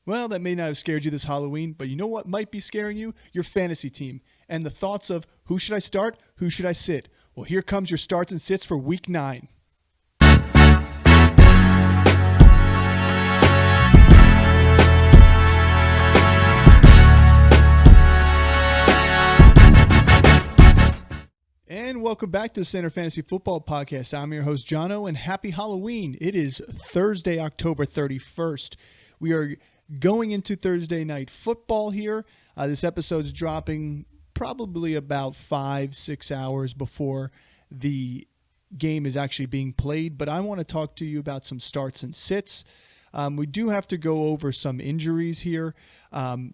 Well, that may not have scared you this Halloween, but you know what might be scaring you? Your fantasy team and the thoughts of who should I start, who should I sit? Well, here comes your starts and sits for week 9. And welcome back to the Center Fantasy Football Podcast. I'm your host, Jono, and happy Halloween. It is Thursday, October 31st. We are going into Thursday night football here. This episode's dropping probably about 5-6 hours before the game is actually being played, but I want to talk to you about some starts and sits. We do have to go over some injuries here,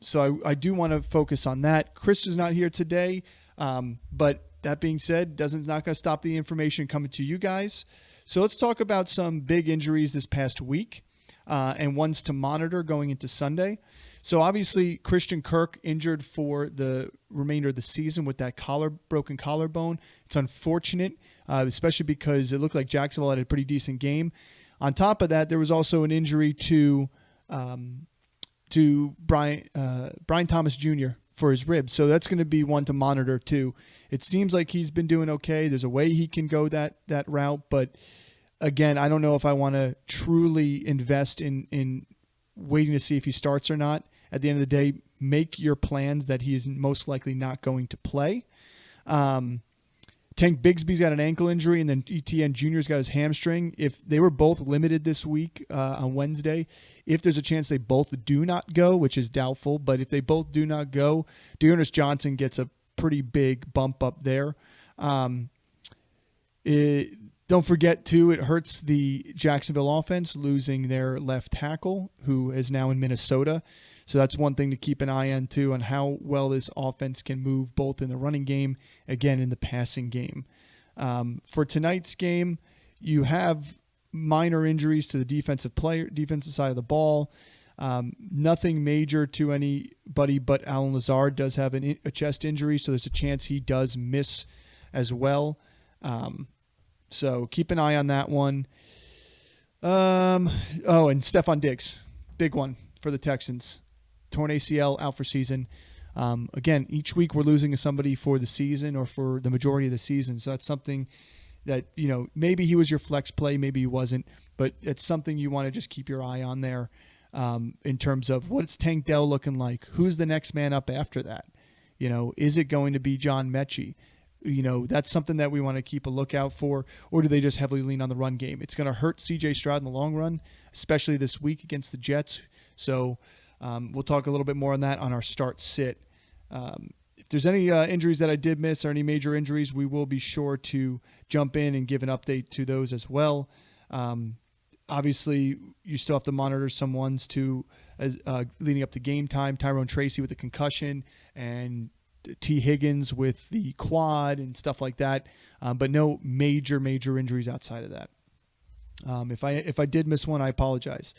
so I do want to focus on that. Chris is not here today, but that being said, not going to stop the information coming to you guys. So let's talk about some big injuries this past week and ones to monitor going into Sunday. So obviously, Christian Kirk injured for the remainder of the season with that broken collarbone. It's unfortunate, especially because it looked like Jacksonville had a pretty decent game. On top of that, there was also an injury to Brian Thomas Jr. for his ribs. So that's going to be one to monitor too. It seems like he's been doing okay. There's a way he can go that route, but again, I don't know if I want to truly invest in waiting to see if he starts or not. At the end of the day, make your plans that he is most likely not going to play. Tank Bigsby's got an ankle injury, and then ETN Jr.'s got his hamstring. If they were both limited this week on Wednesday, if there's a chance they both do not go, which is doubtful, but if they both do not go, Dearness Johnson gets a pretty big bump up there. Don't forget, too, it hurts the Jacksonville offense losing their left tackle, who is now in Minnesota. So that's one thing to keep an eye on, too, on how well this offense can move both in the running game, again, in the passing game. For tonight's game, you have minor injuries to the defensive side of the ball. Nothing major to anybody, but Allen Lazard does have a chest injury, so there's a chance he does miss as well. So keep an eye on that one. And Stephon Diggs, big one for the Texans. Torn ACL, out for season. Again, each week we're losing somebody for the season or for the majority of the season. So that's something that, maybe he was your flex play, maybe he wasn't, but it's something you want to just keep your eye on there in terms of what's Tank Dell looking like? Who's the next man up after that? Is it going to be John Mechie? That's something that we want to keep a lookout for, or do they just heavily lean on the run game? It's going to hurt C.J. Stroud in the long run, especially this week against the Jets. So we'll talk a little bit more on that on our start-sit. If there's any injuries that I did miss or any major injuries, we will be sure to jump in and give an update to those as well. Obviously, you still have to monitor some ones leading up to game time. Tyrone Tracy with the concussion and T. Higgins with the quad and stuff like that, but no major injuries outside of that. If I did miss one, I apologize.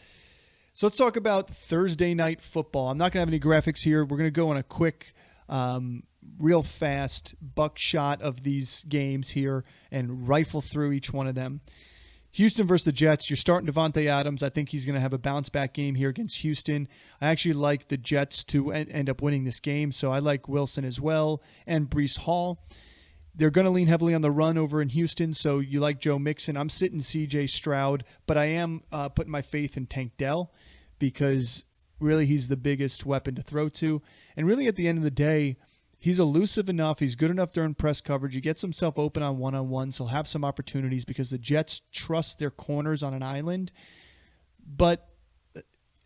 So let's talk about Thursday night football. I'm not going to have any graphics here. We're going to go on a quick, real fast buckshot of these games here and rifle through each one of them. Houston versus the Jets. You're starting Devontae Adams. I think he's going to have a bounce-back game here against Houston. I actually like the Jets to end up winning this game, so I like Wilson as well and Breece Hall. They're going to lean heavily on the run over in Houston, so you like Joe Mixon. I'm sitting C.J. Stroud, but I am putting my faith in Tank Dell because really he's the biggest weapon to throw to. And really at the end of the day, he's elusive enough. He's good enough during press coverage. He gets himself open on one-on-ones. He'll have some opportunities because the Jets trust their corners on an island. But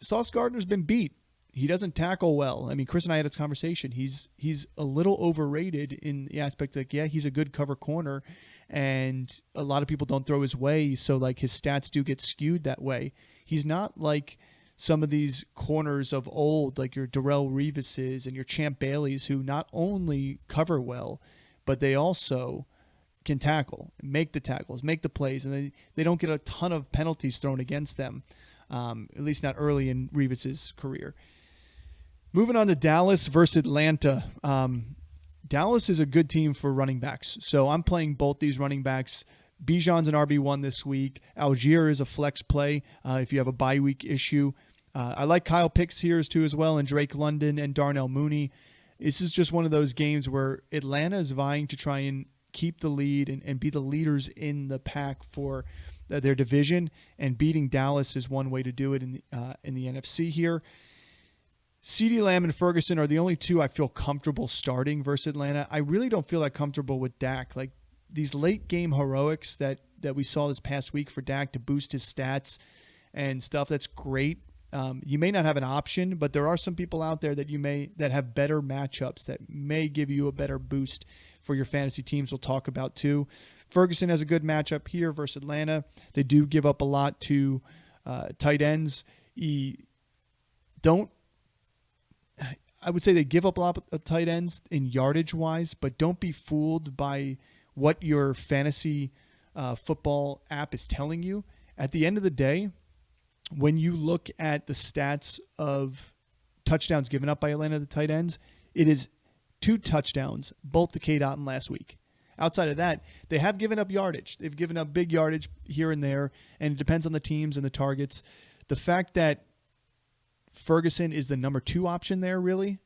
Sauce Gardner's been beat. He doesn't tackle well. I mean, Chris and I had this conversation. He's a little overrated in the aspect that, yeah, he's a good cover corner, and a lot of people don't throw his way, so like his stats do get skewed that way. He's not like some of these corners of old, like your Darrelle Revises and your Champ Baileys, who not only cover well, but they also can tackle, make the tackles, make the plays, and they don't get a ton of penalties thrown against them, at least not early in Revis's career. Moving on to Dallas versus Atlanta. Dallas is a good team for running backs, so I'm playing both these running backs. Bijan's an RB1 this week. Algier is a flex play if you have a bye week issue. I like Kyle Pitts here too as well, and Drake London and Darnell Mooney. This is just one of those games where Atlanta is vying to try and keep the lead and be the leaders in the pack for their division, and beating Dallas is one way to do it in the NFC here. CeeDee Lamb and Ferguson are the only two I feel comfortable starting versus Atlanta. I really don't feel that comfortable with Dak. Like these late game heroics that we saw this past week for Dak to boost his stats and stuff, that's great. You may not have an option, but there are some people out there that have better matchups that may give you a better boost for your fantasy teams. We'll talk about too. Ferguson has a good matchup here versus Atlanta. They do give up a lot to tight ends. I would say they give up a lot of tight ends in yardage wise, but don't be fooled by what your fantasy football app is telling you. At the end of the day, when you look at the stats of touchdowns given up by Atlanta, the tight ends, it is 2 touchdowns, both to K-Dot last week. Outside of that, they have given up yardage. They've given up big yardage here and there, and it depends on the teams and the targets. The fact that Ferguson is the number 2 option there, really,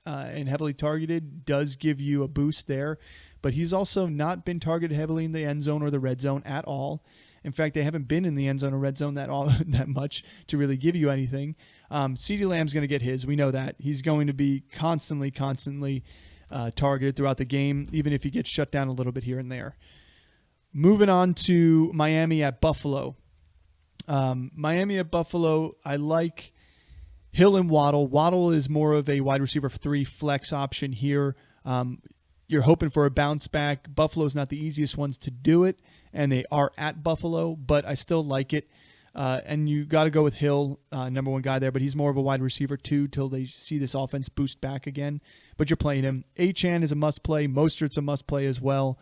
and heavily targeted, does give you a boost there. But he's also not been targeted heavily in the end zone or the red zone at all. In fact, they haven't been in the end zone or red zone that much to really give you anything. CeeDee Lamb's going to get his. We know that. He's going to be constantly targeted throughout the game, even if he gets shut down a little bit here and there. Moving on to Miami at Buffalo. Miami at Buffalo, I like Hill and Waddle. Waddle is more of a wide receiver 3 flex option here. You're hoping for a bounce back. Buffalo's not the easiest ones to do it, and they are at Buffalo, but I still like it. And you got to go with Hill, number 1 guy there, but he's more of a wide receiver 2 till they see this offense boost back again. But you're playing him. Achane is a must play. Mostert's a must play as well.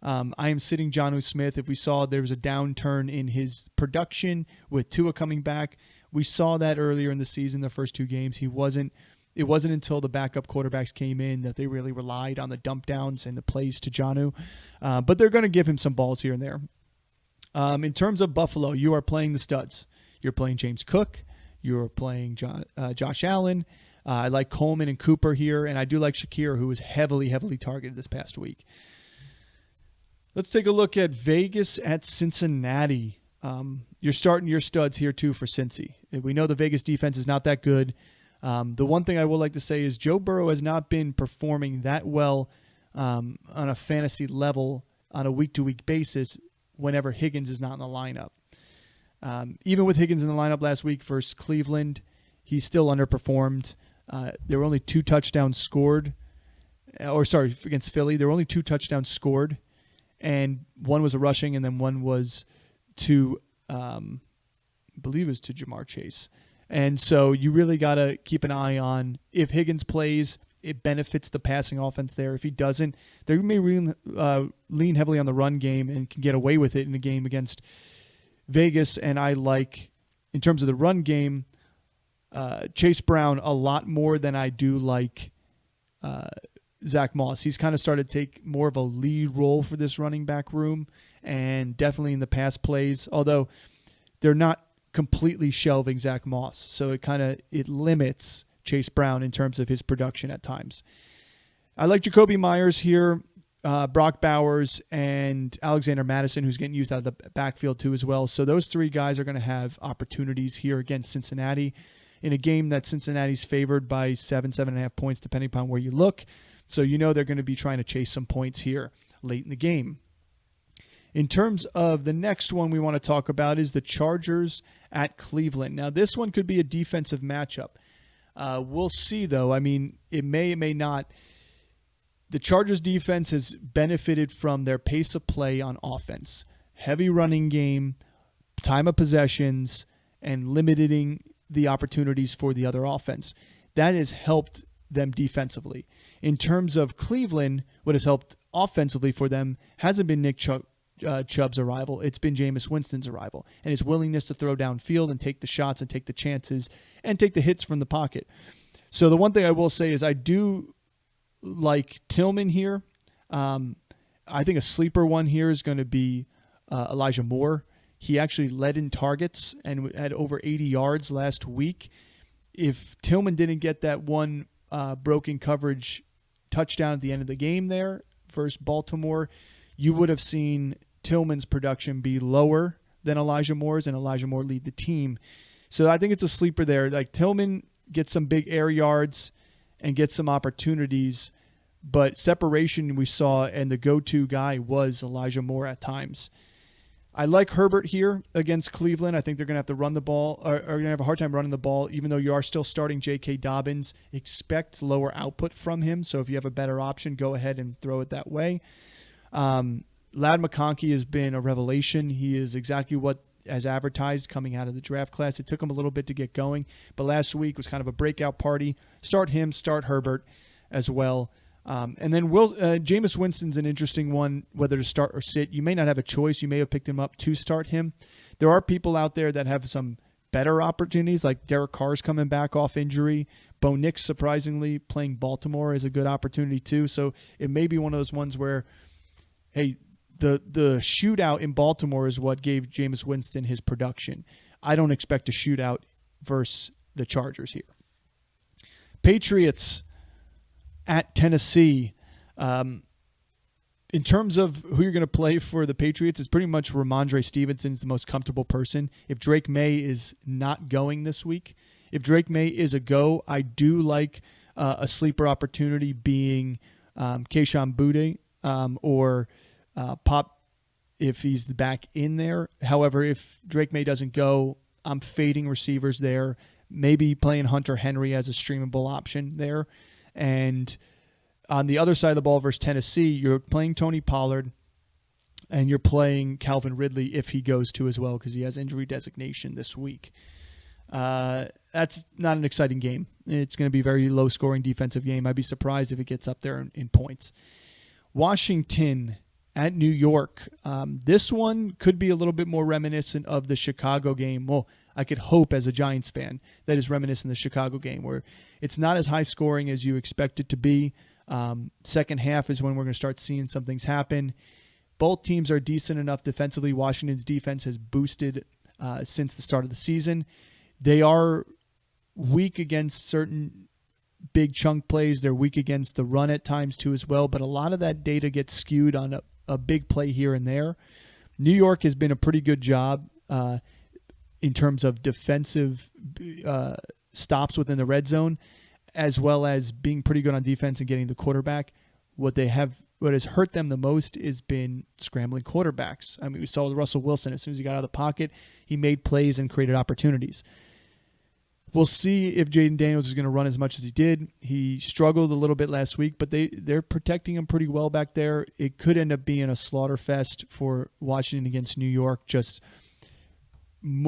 I am sitting Jonnu Smith. If we saw there was a downturn in his production with Tua coming back, we saw that earlier in the season, the first 2 games. It wasn't until the backup quarterbacks came in that they really relied on the dump downs and the plays to Jonnu. But they're going to give him some balls here and there. In terms of Buffalo, you are playing the studs. You're playing James Cook. You're playing Josh Allen. I like Coleman and Cooper here, and I do like Shakir, who was heavily targeted this past week. Let's take a look at Vegas at Cincinnati. You're starting your studs here, too, for Cincy. We know the Vegas defense is not that good. The one thing I would like to say is Joe Burrow has not been performing that well on a fantasy level on a week-to-week basis whenever Higgins is not in the lineup. Even with Higgins in the lineup last week versus Cleveland, he still underperformed. There were only 2 touchdowns scored. Against Philly, there were only 2 touchdowns scored, and one was a rushing, and then one was to, I believe it was to Jamar Chase. And so you really got to keep an eye on if Higgins plays, it benefits the passing offense there. If he doesn't, they may lean heavily on the run game and can get away with it in a game against Vegas. And I like, in terms of the run game, Chase Brown a lot more than I do like Zach Moss. He's kind of started to take more of a lead role for this running back room, and definitely in the pass plays, although they're not completely shelving Zach Moss. So it limits Chase Brown in terms of his production at times. I like Jacoby Myers here, Brock Bowers, and Alexander Madison, who's getting used out of the backfield too as well. So those 3 guys are going to have opportunities here against Cincinnati in a game that Cincinnati's favored by 7.5 points, depending upon where you look. So you know they're going to be trying to chase some points here late in the game. In terms of the next one we want to talk about is the Chargers at Cleveland. Now, this one could be a defensive matchup. We'll see, though. I mean, it may not. The Chargers defense has benefited from their pace of play on offense. Heavy running game, time of possessions, and limiting the opportunities for the other offense. That has helped them defensively. In terms of Cleveland, what has helped offensively for them hasn't been Nick Chubb's arrival. It's been Jameis Winston's arrival and his willingness to throw downfield and take the shots and take the chances and take the hits from the pocket. So the one thing I will say is I do like Tillman here. I think a sleeper one here is going to be Elijah Moore. He actually led in targets and had over 80 yards last week if Tillman didn't get that one broken coverage touchdown at the end of the game there versus Baltimore, you would have seen Tillman's production be lower than Elijah Moore's, and Elijah Moore lead the team. So I think it's a sleeper there. Like, Tillman gets some big air yards and gets some opportunities, but separation we saw, and the go-to guy was Elijah Moore at times. I like Herbert here against Cleveland. I think they're going to have to run the ball, or are going to have a hard time running the ball, even though you are still starting J.K. Dobbins. Expect lower output from him, so if you have a better option, go ahead and throw it that way. Ladd McConkey has been a revelation. He is exactly what as advertised coming out of the draft class. It took him a little bit to get going, but last week was kind of a breakout party. Start him, start Herbert as well. And then Jameis Winston's an interesting one, whether to start or sit. You may not have a choice. You may have picked him up to start him. There are people out there that have some better opportunities, like Derek Carr's coming back off injury. Bo Nix, surprisingly, playing Baltimore is a good opportunity too. So it may be one of those ones where, hey, the shootout in Baltimore is what gave Jameis Winston his production. I don't expect a shootout versus the Chargers here. Patriots at Tennessee. In terms of who you're going to play for the Patriots, it's pretty much Ramondre Stevenson's the most comfortable person. If Drake May is not going this week, if Drake May is a go, I do like a sleeper opportunity being Kayshon Boutte or Pop if he's back in there. However, if Drake May doesn't go, I'm fading receivers there. Maybe playing Hunter Henry as a streamable option there. And on the other side of the ball versus Tennessee, you're playing Tony Pollard and you're playing Calvin Ridley if he goes to as well, because he has injury designation this week. That's not an exciting game. It's going to be a very low-scoring defensive game. I'd be surprised if it gets up there in points. Washington at New York. This one could be a little bit more reminiscent of the Chicago game. Well, I could hope as a Giants fan that is reminiscent of the Chicago game, where it's not as high scoring as you expect it to be. Second half is when we're going to start seeing some things happen. Both teams are decent enough defensively. Washington's defense has boosted since the start of the season. They are weak against certain big chunk plays. They're weak against the run at times too as well, but a lot of that data gets skewed on a big play here and there. New York has been a pretty good job in terms of defensive stops within the red zone, as well as being pretty good on defense and getting the quarterback. What has hurt them the most has been scrambling quarterbacks. I mean, we saw with Russell Wilson, as soon as he got out of the pocket, he made plays and created opportunities. We'll see if Jaden Daniels is going to run as much as he did. He struggled a little bit last week, but they're protecting him pretty well back there. It could end up being a slaughter fest for Washington against New York, just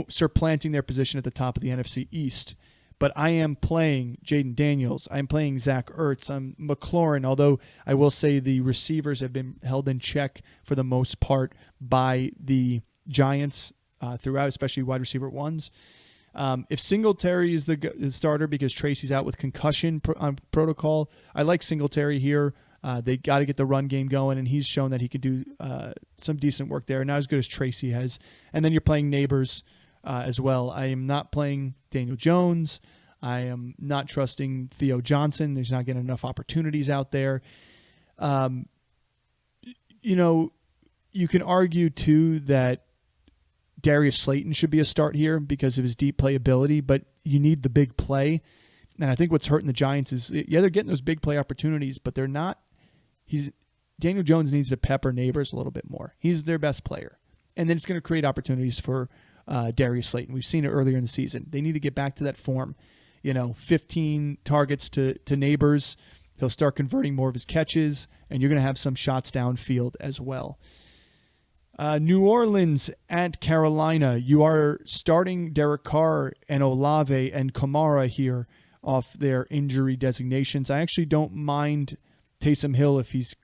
supplanting their position at the top of the NFC East. But I am playing Jaden Daniels. I'm playing Zach Ertz. I'm McLaurin, although I will say the receivers have been held in check for the most part by the Giants throughout, especially wide receiver ones. If Singletary is the starter because Tracy's out with concussion protocol, I like Singletary here. They got to get the run game going, and he's shown that he can do some decent work there. Not as good as Tracy has. And then you're playing Neighbors as well. I am not playing Daniel Jones. I am not trusting Theo Johnson. There's not getting enough opportunities out there. You can argue, too, that Darius Slayton should be a start here because of his deep playability, but you need the big play. And I think what's hurting the Giants is, they're getting those big play opportunities, but they're not. Daniel Jones needs to pepper Neighbors a little bit more. He's their best player. And then it's going to create opportunities for Darius Slayton. We've seen it earlier in the season. They need to get back to that form. 15 targets to Neighbors. He'll start converting more of his catches, and you're going to have some shots downfield as well. New Orleans at Carolina. You are starting Derek Carr and Olave and Kamara here off their injury designations. I actually don't mind Taysom Hill if he's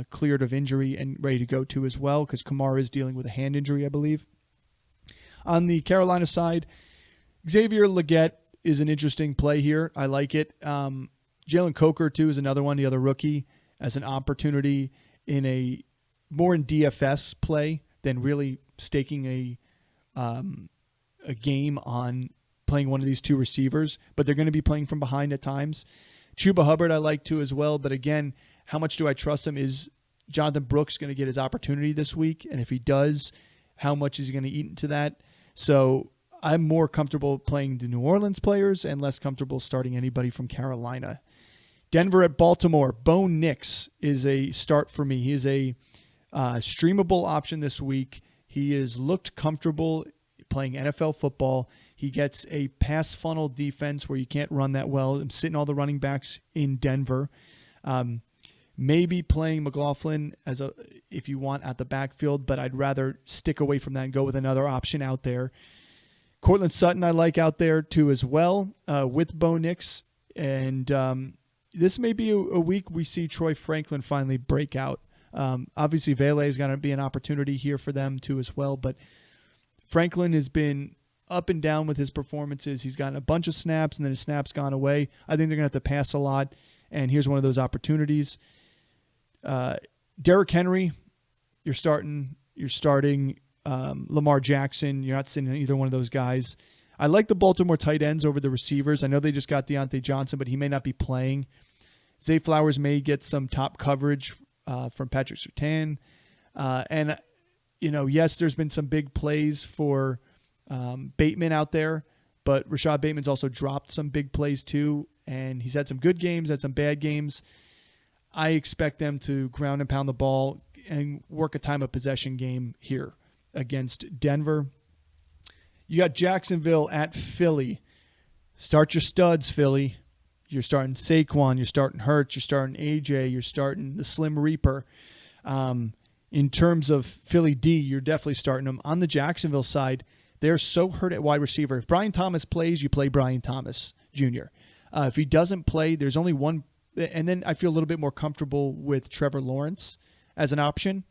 cleared of injury and ready to go too as well, because Kamara is dealing with a hand injury, I believe. On the Carolina side, Xavier Legette is an interesting play here. I like it. Jalen Coker, too, is another one, the other rookie, as an opportunity in more in DFS play than really staking a game on playing one of these two receivers, but they're going to be playing from behind at times. Chuba Hubbard I like too as well, but again, how much do I trust him? Is Jonathan Brooks going to get his opportunity this week? And if he does, how much is he going to eat into that? So I'm more comfortable playing the New Orleans players and less comfortable starting anybody from Carolina. Denver at Baltimore. Bo Nix is a start for me. He is a streamable option this week. He has looked comfortable playing NFL football. He gets a pass funnel defense where you can't run that well. I'm sitting all the running backs in Denver. Maybe playing McLaughlin if you want at the backfield, but I'd rather stick away from that and go with another option out there. Cortland Sutton I like out there too as well with Bo Nix. And this may be a week we see Troy Franklin finally break out. Obviously, Vele is going to be an opportunity here for them too as well, but Franklin has been up and down with his performances. He's gotten a bunch of snaps, and then his snaps gone away. I think they're going to have to pass a lot, and here's one of those opportunities. Derrick Henry, you're starting Lamar Jackson. You're not sitting either one of those guys. I like the Baltimore tight ends over the receivers. I know they just got Deontay Johnson, but he may not be playing. Zay Flowers may get some top coverage from Patrick Surtain. And, yes, there's been some big plays for Bateman out there, but Rashad Bateman's also dropped some big plays too, and he's had some good games, had some bad games. I expect them to ground and pound the ball and work a time of possession game here against Denver. You got Jacksonville at Philly. Start your studs, Philly. You're starting Saquon, you're starting Hurts, you're starting AJ, you're starting the Slim Reaper. In terms of Philly D, you're definitely starting them. On the Jacksonville side, they're so hurt at wide receiver. If Brian Thomas plays, you play Brian Thomas Jr. If he doesn't play, there's only one. And then I feel a little bit more comfortable with Trevor Lawrence as an option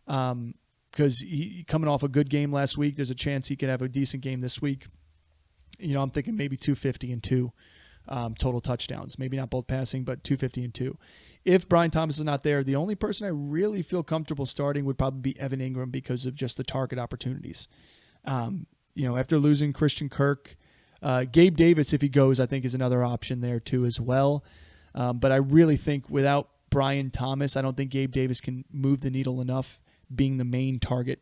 because he coming off a good game last week. There's a chance he could have a decent game this week. I'm thinking maybe 250 and 2 total touchdowns. Maybe not both passing, but 250 and 2. If Brian Thomas is not there, the only person I really feel comfortable starting would probably be Evan Ingram because of just the target opportunities. After losing Christian Kirk, Gabe Davis, if he goes, I think is another option there too as well. But I really think without Brian Thomas, I don't think Gabe Davis can move the needle enough being the main target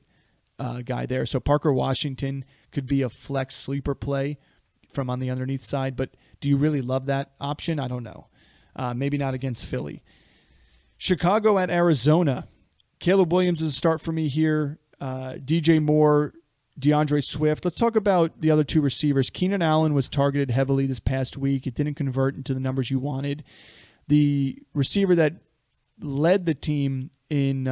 guy there. So Parker Washington could be a flex sleeper play from on the underneath side, but do you really love that option? I don't know. Maybe not against Philly. Chicago at Arizona. Caleb Williams is a start for me here. DJ Moore, DeAndre Swift. Let's talk about the other two receivers. Keenan Allen was targeted heavily this past week. It didn't convert into the numbers you wanted. The receiver that led the team in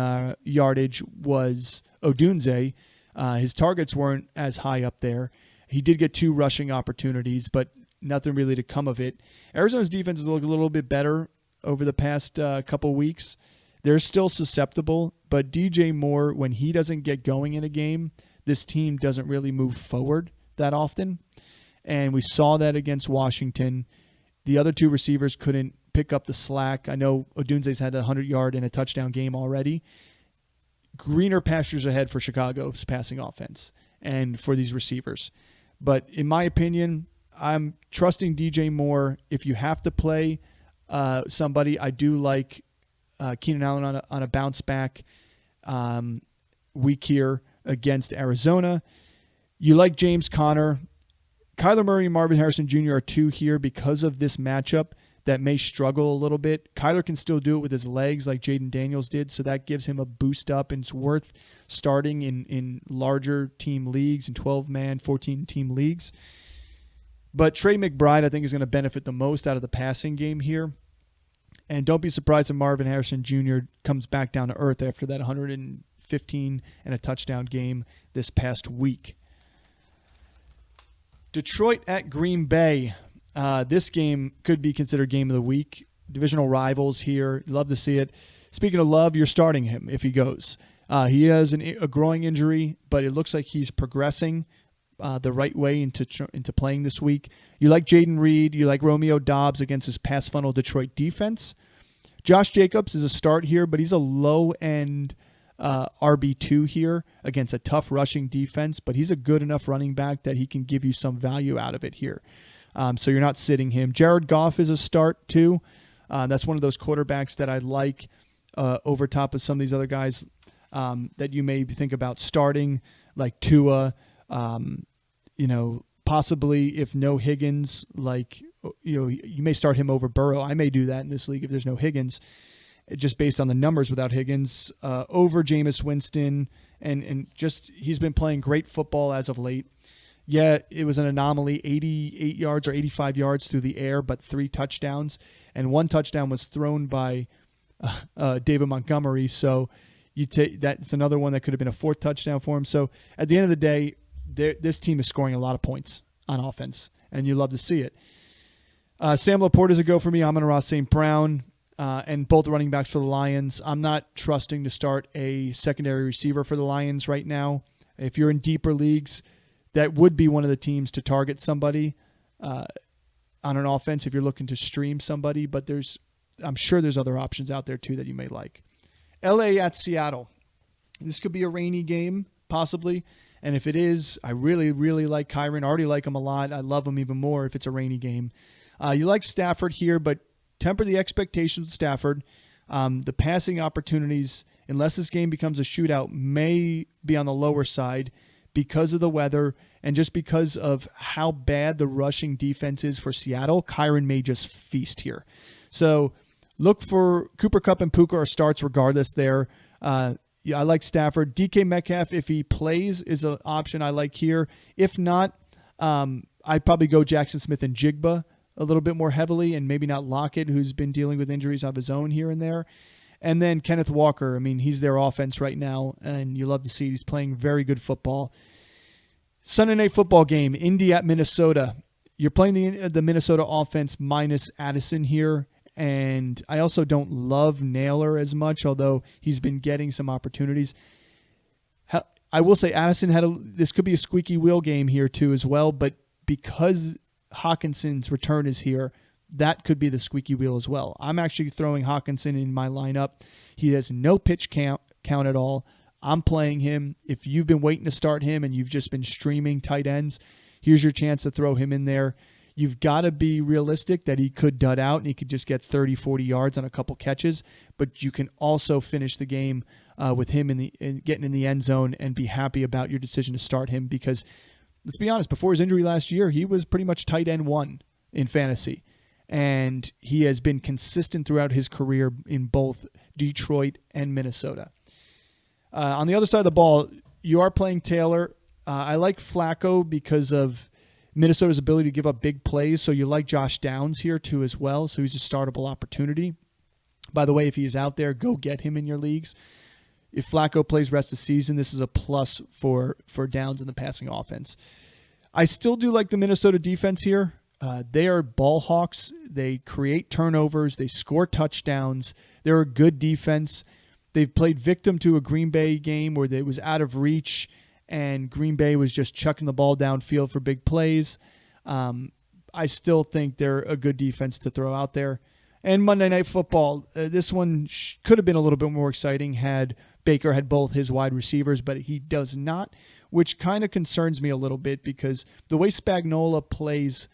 yardage was Odunze. His targets weren't as high up there. He did get 2 rushing opportunities, but nothing really to come of it. Arizona's defense has looked a little bit better over the past couple weeks. They're still susceptible, but DJ Moore, when he doesn't get going in a game, this team doesn't really move forward that often. And we saw that against Washington. The other 2 receivers couldn't pick up the slack. I know Odunze's had a 100-yard and a touchdown game already. Greener pastures ahead for Chicago's passing offense and for these receivers. But in my opinion, I'm trusting DJ Moore. If you have to play somebody, I do like Keenan Allen on a bounce back week here against Arizona. You like James Conner. Kyler Murray and Marvin Harrison Jr. are 2 here because of this matchup that may struggle a little bit. Kyler can still do it with his legs like Jaden Daniels did, so that gives him a boost up, and it's worth starting in larger team leagues, in 12-man, 14-team leagues. But Trey McBride, I think, is going to benefit the most out of the passing game here. And don't be surprised if Marvin Harrison Jr. comes back down to earth after that 115 and a touchdown game this past week. Detroit at Green Bay. This game could be considered game of the week. Divisional rivals here. Love to see it. Speaking of love, you're starting him if he goes. He has a growing injury, but it looks like he's progressing the right way into playing this week. You like Jaden Reed. You like Romeo Doubs against his pass funnel Detroit defense. Josh Jacobs is a start here, but he's a low-end RB2 here against a tough rushing defense, but he's a good enough running back that he can give you some value out of it here. So you're not sitting him. Jared Goff is a start too. That's one of those quarterbacks that I like over top of some of these other guys that you may think about starting, like Tua, possibly if no Higgins, you may start him over Burrow. I may do that in this league if there's no Higgins, just based on the numbers without Higgins, over Jameis Winston, and just he's been playing great football as of late. Yeah, it was an anomaly, 88 yards or 85 yards through the air, but 3 touchdowns, and 1 touchdown was thrown by David Montgomery. So you take that's another one that could have been a 4th touchdown for him. So at the end of the day, this team is scoring a lot of points on offense, and you love to see it. Sam Laporte is a go for me. Amon-Ra St. Brown, and both running backs for the Lions. I'm not trusting to start a secondary receiver for the Lions right now. If you're in deeper leagues, that would be one of the teams to target somebody on an offense if you're looking to stream somebody, but I'm sure there's other options out there too that you may like. LA at Seattle. This could be a rainy game, possibly. And if it is, I really, really like Kyren. I already like him a lot. I love him even more if it's a rainy game. You like Stafford here, but temper the expectations with Stafford. The passing opportunities, unless this game becomes a shootout, may be on the lower side because of the weather and just because of how bad the rushing defense is for Seattle. Kyren may just feast here. So look for Cooper Kupp and Puka are starts regardless there. Yeah, I like Stafford. DK Metcalf, if he plays, is an option I like here. If not, I'd probably go Jackson Smith and Jigba a little bit more heavily, and maybe not Lockett, who's been dealing with injuries of his own here and there. And then Kenneth Walker. I mean, he's their offense right now, and you love to see he's playing very good football. Sunday night football game, Indy at Minnesota. You're playing the Minnesota offense minus Addison here. And I also don't love Naylor as much, although he's been getting some opportunities. I will say Addison this could be a squeaky wheel game here too as well, but because Hawkinson's return is here, that could be the squeaky wheel as well. I'm actually throwing Hawkinson in my lineup. He has no pitch count at all. I'm playing him. If you've been waiting to start him and you've just been streaming tight ends, here's your chance to throw him in there. You've got to be realistic that he could dud out and he could just get 30, 40 yards on a couple catches, but you can also finish the game with him getting in the end zone and be happy about your decision to start him because, let's be honest, before his injury last year, he was pretty much tight end 1 in fantasy, and he has been consistent throughout his career in both Detroit and Minnesota. On the other side of the ball, you are playing Taylor. I like Flacco because of Minnesota's ability to give up big plays, so you like Josh Downs here too as well, so he's a startable opportunity. By the way, if he is out there, go get him in your leagues. If Flacco plays rest of the season, this is a plus for Downs in the passing offense. I still do like the Minnesota defense here. They are ball hawks. They create turnovers. They score touchdowns. They're a good defense. They've played victim to a Green Bay game where it was out of reach and Green Bay was just chucking the ball downfield for big plays. I still think they're a good defense to throw out there. And Monday Night Football, this one could have been a little bit more exciting had Baker had both his wide receivers, but he does not, which kind of concerns me a little bit because the way Spagnuolo plays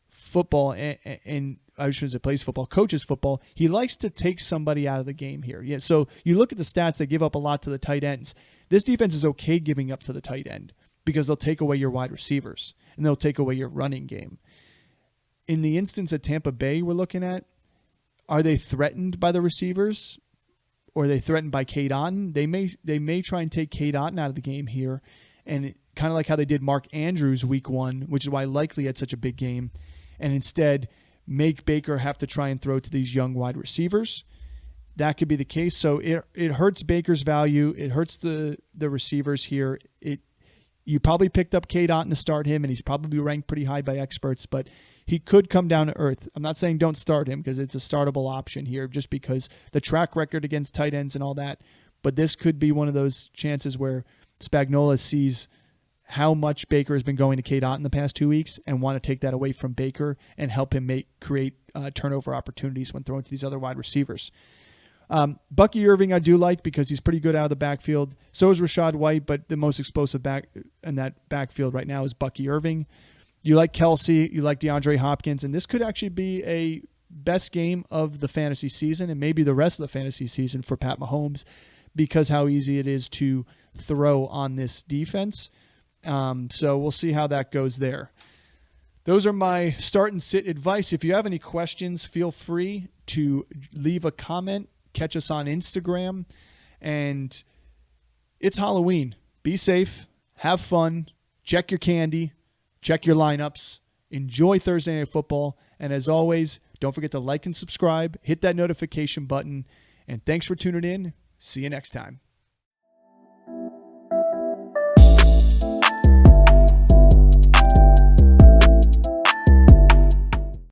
football, and I shouldn't say plays football, coaches football, he likes to take somebody out of the game here. Yeah, so you look at the stats, they give up a lot to the tight ends. This defense is okay giving up to the tight end because they'll take away your wide receivers and they'll take away your running game. In the instance at Tampa Bay we're looking at, are they threatened by the receivers or are they threatened by Cade Otton? They may try and take Cade Otton out of the game here, and kind of like how they did Mark Andrews week 1, which is why Likely had such a big game, and instead make Baker have to try and throw to these young wide receivers. That could be the case. So it hurts Baker's value. It hurts the receivers here. You probably picked up Cade Otton to start him, and he's probably ranked pretty high by experts, but he could come down to earth. I'm not saying don't start him because it's a startable option here just because the track record against tight ends and all that. But this could be one of those chances where Spagnuolo sees how much Baker has been going to Cade Otton the past 2 weeks and want to take that away from Baker and help him create turnover opportunities when throwing to these other wide receivers. Bucky Irving I do like because he's pretty good out of the backfield. So is Rachaad White, but the most explosive back in that backfield right now is Bucky Irving. You like Kelsey, you like DeAndre Hopkins, and this could actually be a best game of the fantasy season and maybe the rest of the fantasy season for Pat Mahomes because how easy it is to throw on this defense. So we'll see how that goes there. Those are my start and sit advice. If you have any questions, feel free to leave a comment, catch us on Instagram, and it's Halloween. Be safe, have fun, check your candy, check your lineups, enjoy Thursday Night Football, and as always, don't forget to like and subscribe, hit that notification button, and thanks for tuning in. See you next time.